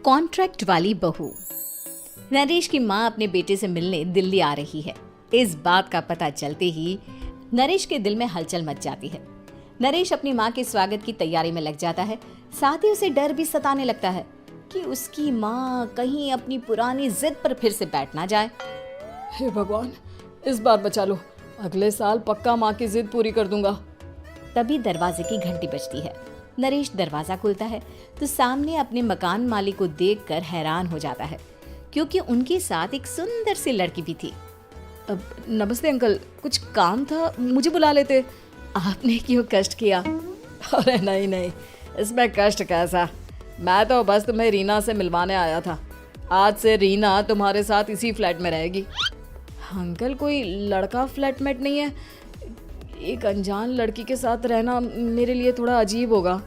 Contract वाली बहू। नरेश की माँ अपने बेटे से मिलने दिल्ली आ रही है। इस बात का पता चलते ही नरेश के दिल में हलचल मच जाती है। नरेश अपनी माँ के स्वागत की तैयारी में लग जाता है। साथ ही उसे डर भी सताने लगता है कि उसकी माँ कहीं अपनी पुरानी जिद पर फिर से बैठ ना जाए। हे भगवान, इस बार बचा लो, अगले साल पक्का माँ की जिद पूरी कर दूंगा। तभी दरवाजे की घंटी बजती है। नरेश दरवाजा खोलता है तो सामने अपने मकान मालिक को देखकर हैरान हो जाता है, क्योंकि उनके साथ एक सुंदर सी लड़की भी थी। अब नमस्ते अंकल, कुछ काम था, मुझे बुला लेते। आपने क्यों कष्ट किया? अरे नहीं नहीं, इसमें कष्ट कैसा, मैं तो बस तुम्हें रीना से मिलवाने आया था। आज से रीना तुम्हारे साथ इसी फ्लैट में रहेगी। अंकल, कोई लड़का फ्लैटमेट नहीं है? एक अनजान लड़की के साथ रहना मेरे लिए थोड़ा अजीब होगा।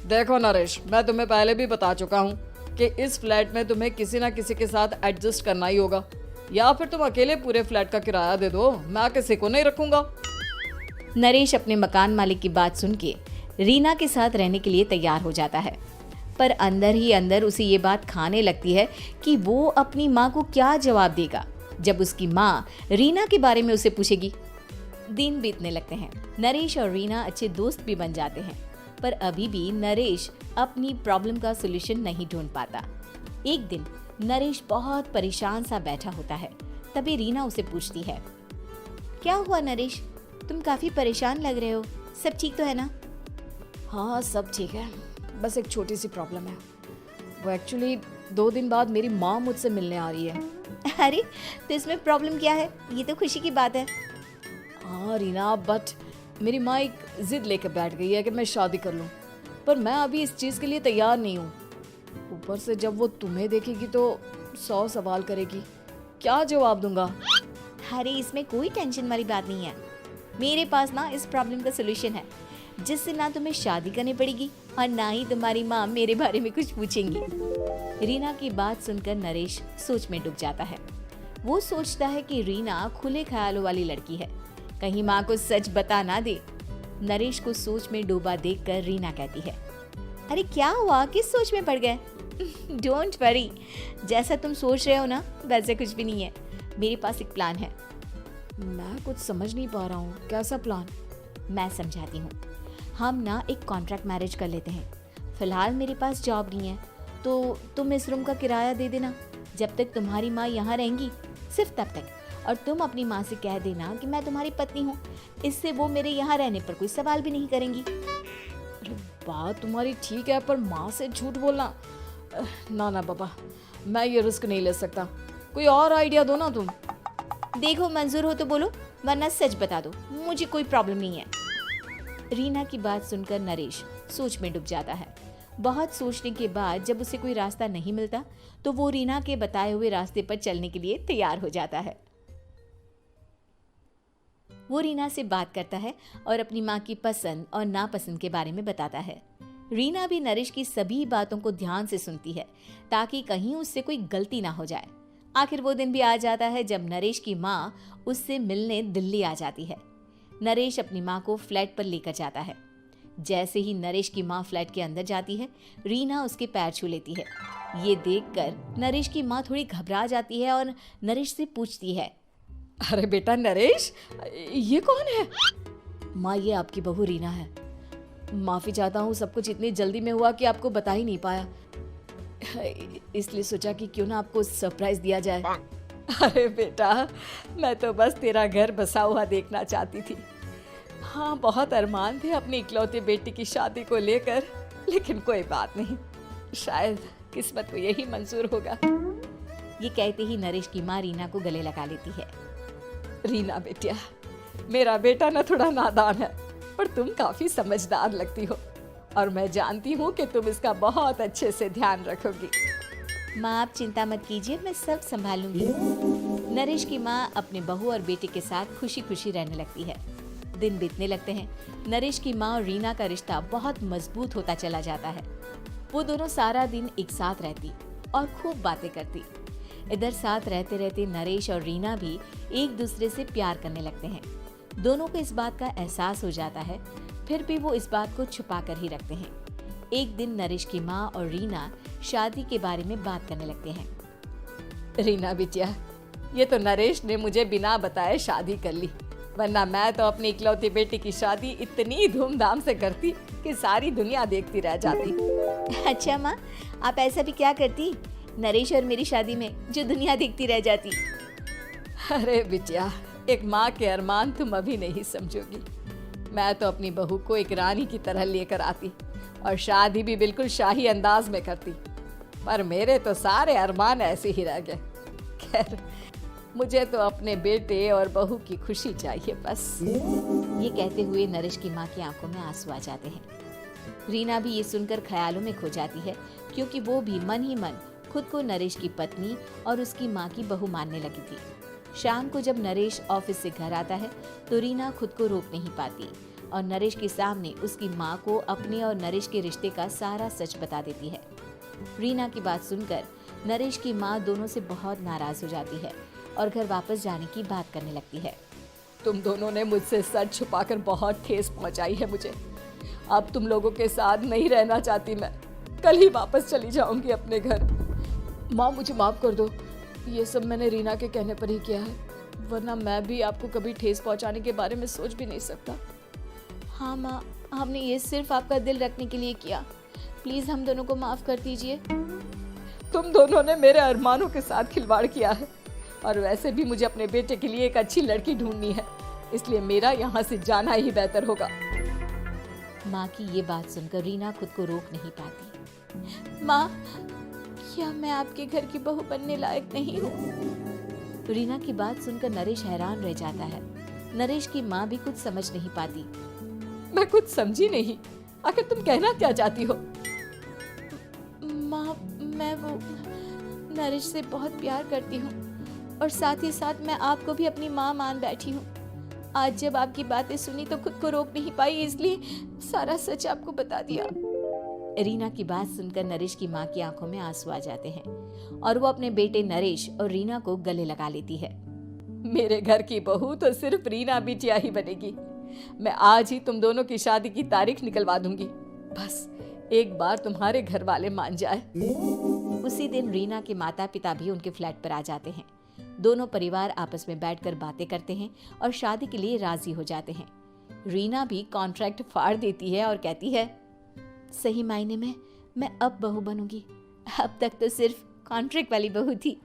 देखो नरेश, मैं तुम्हें पहले भी बता चुका हूँ कि इस फ्लैट में तुम्हें किसी ना किसी के साथ एडजस्ट करना ही होगा, या फिर तुम अकेले पूरे फ्लैट का किराया दे दो, मैं किसी को नहीं रखूंगा। नरेश अपने मकान मालिक की बात सुन के रीना के साथ रहने के लिए तैयार हो जाता है, पर अंदर ही अंदर उसे ये बात खाने लगती है कि वो अपनी माँ को क्या जवाब देगा जब उसकी माँ रीना के बारे में उसे पूछेगी। दिन बीतने लगते हैं। नरेश और रीना अच्छे दोस्त भी बन जाते हैं, पर अभी भी नरेश अपनी प्रॉब्लम का सलूशन नहीं ढूंढ पाता। एक दिन नरेश बहुत परेशान सा बैठा होता है। तभी रीना उसे पूछती है, क्या हुआ नरेश, तुम काफी परेशान लग रहे हो, सब ठीक तो है ना? हाँ सब ठीक है, बस एक छोटी सी प्रॉब्लम है। वो एक्चुअली 2 दिन बाद मेरी माँ मुझसे मिलने आ रही है। अरे तो इसमें प्रॉब्लम क्या है, ये तो खुशी की बात है। हाँ रीना, बट मेरी माँ एक जिद लेकर बैठ गई है कि मैं शादी कर लूँ, पर मैं अभी इस चीज़ के लिए तैयार नहीं हूँ। ऊपर से जब वो तुम्हें देखेगी तो 100 सवाल करेगी, क्या जवाब दूंगा? अरे इसमें कोई टेंशन वाली बात नहीं है, मेरे पास ना इस प्रॉब्लम का सलूशन है, जिससे ना तुम्हें शादी करनी पड़ेगी और ना ही तुम्हारी माँ मेरे बारे में कुछ पूछेंगी। रीना की बात सुनकर नरेश सोच में डूब जाता है। वो सोचता है कि रीना खुले ख्यालों वाली लड़की है, कहीं माँ को सच बता ना दे। नरेश को सोच में डूबा देखकर रीना कहती है, अरे क्या हुआ, किस सोच में पड़ गए? डोंट वरी, जैसा तुम सोच रहे हो ना वैसे कुछ भी नहीं है, मेरे पास एक प्लान है। मैं कुछ समझ नहीं पा रहा हूँ, कैसा प्लान? मैं समझाती हूँ। हम ना एक कॉन्ट्रैक्ट मैरिज कर लेते हैं। फिलहाल मेरे पास जॉब नहीं है, तो तुम इस रूम का किराया दे देना जब तक तुम्हारी माँ यहाँ रहेंगी, सिर्फ तब तक। और तुम अपनी माँ से कह देना कि मैं तुम्हारी पत्नी हूँ, इससे वो मेरे यहाँ रहने पर कोई सवाल भी नहीं करेंगी। अरे बात तुम्हारी ठीक है, पर माँ से झूठ बोलना, ना ना बाबा, मैं ये रिस्क नहीं ले सकता। कोई और आइडिया दो ना तुम। देखो मंजूर हो तो बोलो, वरना सच बता दो, मुझे कोई प्रॉब्लम नहीं है। रीना की बात सुनकर नरेश सोच में डूब जाता है। बहुत सोचने के बाद जब उसे कोई रास्ता नहीं मिलता तो वो रीना के बताए हुए रास्ते पर चलने के लिए तैयार हो जाता है। वो रीना से बात करता है और अपनी माँ की पसंद और नापसंद के बारे में बताता है। रीना भी नरेश की सभी बातों को ध्यान से सुनती है, ताकि कहीं उससे कोई गलती ना हो जाए। आखिर वो दिन भी आ जाता है जब नरेश की माँ उससे मिलने दिल्ली आ जाती है। नरेश अपनी माँ को फ्लैट पर लेकर जाता है। जैसे ही नरेश की माँ फ्लैट के अंदर जाती है, रीना उसके पैर छू लेती है। ये देखकर नरेश की माँ थोड़ी घबरा जाती है और नरेश से पूछती है, अरे बेटा नरेश, ये कौन है? माँ, ये आपकी बहू रीना है। माफ़ी चाहता हूँ, सब कुछ इतनी जल्दी में हुआ कि आपको बता ही नहीं पाया, इसलिए सोचा कि क्यों ना आपको सरप्राइज दिया जाए। अरे बेटा, मैं तो बस तेरा घर बसा हुआ देखना चाहती थी। हाँ, बहुत अरमान थे अपनी इकलौती बेटी की शादी को लेकर, लेकिन कोई बात नहीं, शायद किस्मत को यही मंजूर होगा। ये कहते ही नरेश की माँ रीना को गले लगा लेती है। रीना बेटिया, मेरा बेटा ना थोड़ा नादान है, पर तुम काफी समझदार लगती हो, और मैं जानती हूँ कि तुम इसका बहुत अच्छे से ध्यान रखोगी। माँ आप चिंता मत कीजिए, मैं सब संभालूंगी। नरेश की माँ अपने बहू और बेटे के साथ खुशी खुशी रहने लगती है। दिन बीतने लगते हैं। नरेश की माँ और रीना का रिश्ता बहुत मजबूत होता चला जाता है। वो दोनों सारा दिन एक साथ रहती और खूब बातें करती। इधर साथ रहते रहते नरेश और रीना भी एक दूसरे से प्यार करने लगते हैं। दोनों को इस बात का एहसास हो जाता है, फिर भी वो इस बात को छुपा कर ही रखते हैं। एक दिन नरेश की माँ और रीना शादी के बारे में बात करने लगते हैं। रीना बिटिया, ये तो नरेश ने मुझे बिना बताए शादी कर ली, वरना मैं तो अपनी इकलौती बेटी की शादी इतनी धूमधाम से करती कि सारी दुनिया देखती रह जाती। अच्छा माँ, आप ऐसा भी क्या करती नरेश और मेरी शादी में जो दुनिया देखती रह जाती? अरे बिटिया, एक माँ के अरमान तुम अभी नहीं समझोगी। मैं तो अपनी बहू को एक रानी की तरह लेकर आती और शादी भी बिल्कुल शाही अंदाज में करती, पर मेरे तो सारे अरमान ऐसे ही रह गए। खैर, मुझे तो अपने बेटे और बहू की खुशी चाहिए बस। ये कहते हुए नरेश की माँ की आंखों में आंसू आ जाते हैं। रीना भी ये सुनकर ख्यालों में खो जाती है, क्योंकि वो भी मन ही मन खुद को नरेश की पत्नी और उसकी माँ की बहू मानने लगी थी। शाम को जब नरेश ऑफिस से घर आता है तो रीना खुद को रोक नहीं पाती और नरेश के सामने उसकी माँ को अपने और नरेश के रिश्ते का सारा सच बता देती है। रीना की बात सुनकर नरेश की माँ दोनों से बहुत नाराज हो जाती है और घर वापस जाने की बात करने लगती है। तुम दोनों ने मुझसे सच छुपाकर बहुत ठेस पहुंचाई है मुझे। अब तुम लोगों के साथ नहीं रहना चाहती मैं। कल ही वापस चली जाऊंगी अपने घर। माँ, मुझे माफ कर दो, ये सब मैंने रीना के कहने पर ही किया है, वरना मैं भी आपको कभी ठेस पहुंचाने के बारे में सोच भी नहीं सकता। हाँ माँ, हमने ये सिर्फ आपका दिल रखने के लिए किया। प्लीज हम दोनों को माफ कर दीजिए। तुम दोनों ने मेरे अरमानों के साथ खिलवाड़ किया है, और वैसे भी मुझे अपने बेटे के लिए एक अच्छी लड़की ढूंढनी है, इसलिए मेरा यहाँ से जाना ही बेहतर होगा। माँ की ये बात सुनकर रीना खुद को रोक नहीं पाती। माँ, क्या मैं आपके घर की बहू बनने लायक नहीं हूँ? रीना की बात सुनकर नरेश हैरान रह जाता है। नरेश की माँ भी कुछ समझ नहीं पाती। मैं कुछ समझी नहीं, आखिर तुम कहना क्या चाहती हो? माँ, मैं वो नरेश से बहुत प्यार करती हूँ और साथ ही साथ मैं आपको भी अपनी माँ मान बैठी हूँ। आज जब आपकी बातें सुनी तो खुद को रोक नहीं पाई, इसलिए सारा सच आपको बता दिया। रीना की बात सुनकर नरेश की माँ की आंखों में आंसू आ जाते हैं और वो अपने बेटे नरेश और रीना को गले लगा लेती है। मेरे घर की बहू तो सिर्फ रीना बिटिया ही बनेगी। मैं आज ही तुम दोनों की शादी की तारीख निकलवा दूंगी, बस एक बार तुम्हारे घर वाले मान जाए। उसी दिन रीना के माता पिता भी उनके फ्लैट पर आ जाते हैं। दोनों परिवार आपस में बैठकर बातें करते हैं और शादी के लिए राजी हो जाते हैं। रीना भी कॉन्ट्रैक्ट फाड़ देती है और कहती है, सही मायने में मैं अब बहू बनूंगी। अब तक तो सिर्फ कॉन्ट्रैक्ट वाली बहू थी।